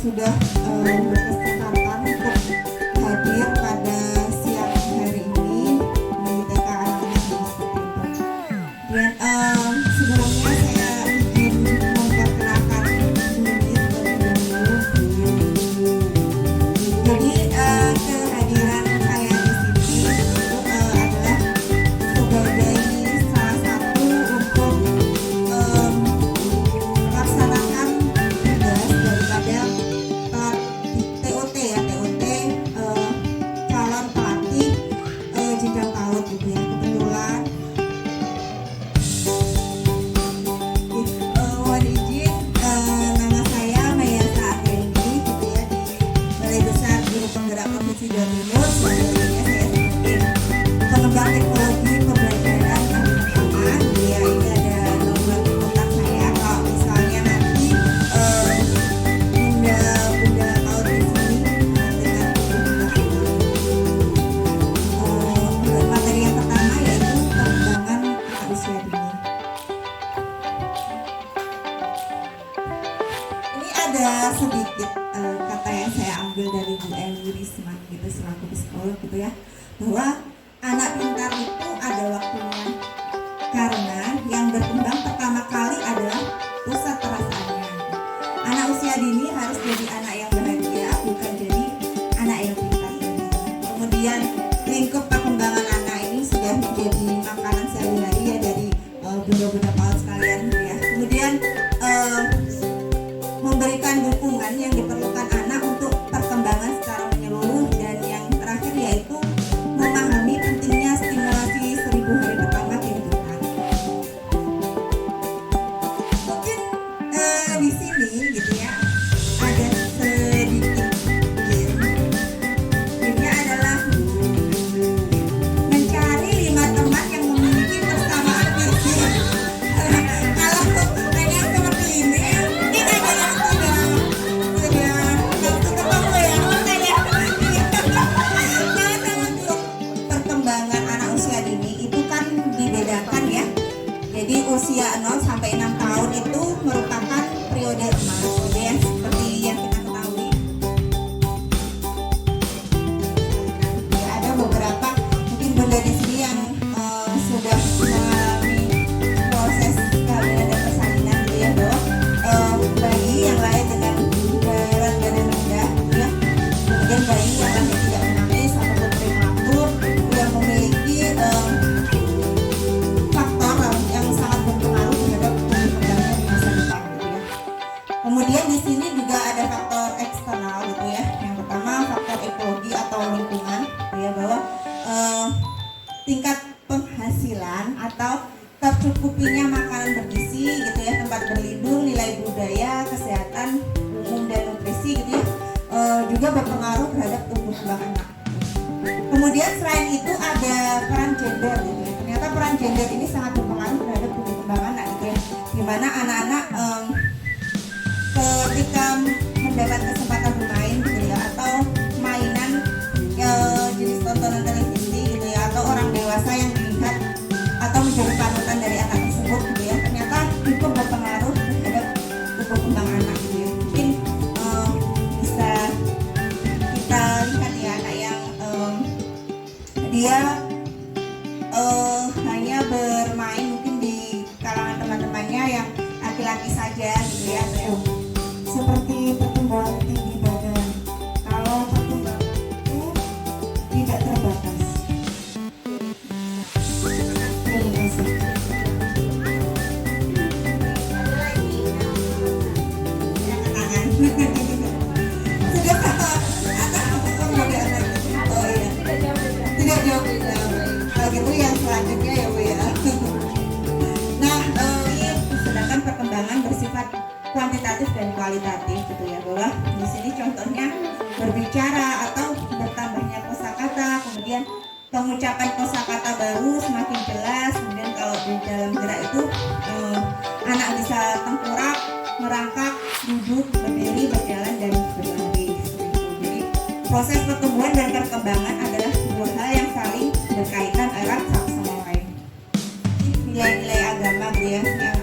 sudah berkesempatan untuk hadir pada siang hari ini di TK Anak Usia seperti itu. Dan sebelumnya saya izin memperkenalkan diri terlebih dahulu. Jadi kehadiran saya di sini itu adalah sebagai salah satu untuk melaksanakan tugas daripada TOT ya, TOT calon pelatih jenjang PAUD gitu ya. Kebetulan mohon izin, nama saya Mayasa Akhirindi gitu ya, di Balai Besar Guru Penggerak Provinsi Jawa Timur. Selanjutnya saya sebagai pengembang teknologi pembelajaran tahun pertama gitu ya. Ini ada nomor kontak saya kalau misalnya nanti bunda mau di sini dengan materi yang pertama yaitu pengembangan anak usia dini. Ini ada sedikit kata yang saya ambil dari Bu Eli Risman gitu selaku psikolog gitu ya, bahwa anak pintar itu ada waktunya, karena yang berkembang pertama kali adalah pusat perasaannya. Anak usia dini harus jadi anak yang bahagia, bukan jadi anak yang pintar. Kemudian lingkup perkembangan anak ini sudah menjadi makanan sehari-hari ya dari bunda-bunda PAUD sekalian gitu ya. Kemudian memberikan dukungan yang diperlukan anak untuk perkembangan secara menyeluruh, dan yang terakhir yaitu memahami pentingnya stimulasi 1000 hari pertama kehidupan. Mungkin di sini gitu ya ada sedikit gamenya adalah mencari 5 teman yang memiliki persamaan visi. Kalau pengen seperti ini mungkin ada yang sudah langsung ketemu ya makanya. Karena untuk perkembangan anak usia dini itu kan dibedakan ya. Jadi usia 0 sampai 6 tahun itu merupakan periode emas, kemudian seperti yang kita ketahui ya, ada beberapa mungkin bunda di sini yang sudah mengalami proses kehamilan dan persalinan gitu ya, bahwa bayi yang lahir dengan berat badan rendah gitu ya, kemudian bayi yang lahir tidak menangis ataupun prematur yang memiliki faktor yang sangat berpengaruh terhadap perkembangannya di masa depan gitu ya. Kemudian di sini juga ada faktor eksternal gitu ya. Yang pertama faktor ekologi atau lingkungan gitu ya, bahwa tingkat penghasilan atau tercukupinya makanan bergizi gitu ya, tempat berlindung, nilai budaya, kesehatan umum dan nutrisi gitu ya, juga berpengaruh terhadap tumbuh kembang anak. Kemudian selain itu ada peran gender gitu ya. Ternyata peran gender ini sangat berpengaruh terhadap tumbuh kembang anak gitu ya. Dimana anak-anak ketika mendapat kesempatan bermain gitu ya, atau mainan jenis tontonan televisi gitu ya, atau orang dewasa yang dilihat atau menjadi panutan dari anak tersebut gitu ya, ternyata cukup berpengaruh terhadap tumbuh kembang anak gitu ya. Mungkin bisa kita lihat ya anak yang dia hanya bermain mungkin di kalangan teman-temannya yang laki-laki saja gitu ya, seperti pertumbuhan tinggi badan. Kalau pertumbuhan itu tidak terbatas. Terima kasih. Ada lagi yang kenangan. Sudah atau perbedaan lagi? Oh iya. Tidak jauh beda. Kalau gitu yang selanjutnya ya Bu ya. Nah, ini sedangkan perkembangan bersifat kuantitatif dan kualitatif gitu ya, bahwa di sini contohnya berbicara atau bertambahnya kosakata, kemudian pengucapan kosakata baru semakin jelas, kemudian kalau di dalam gerak itu anak bisa tengkurap, merangkak, duduk, berdiri, berjalan dan berlari seperti itu. Jadi proses pertumbuhan dan perkembangan adalah sebuah hal yang saling berkaitan erat satu sama lain. Nilai-nilai agama gitu ya, yang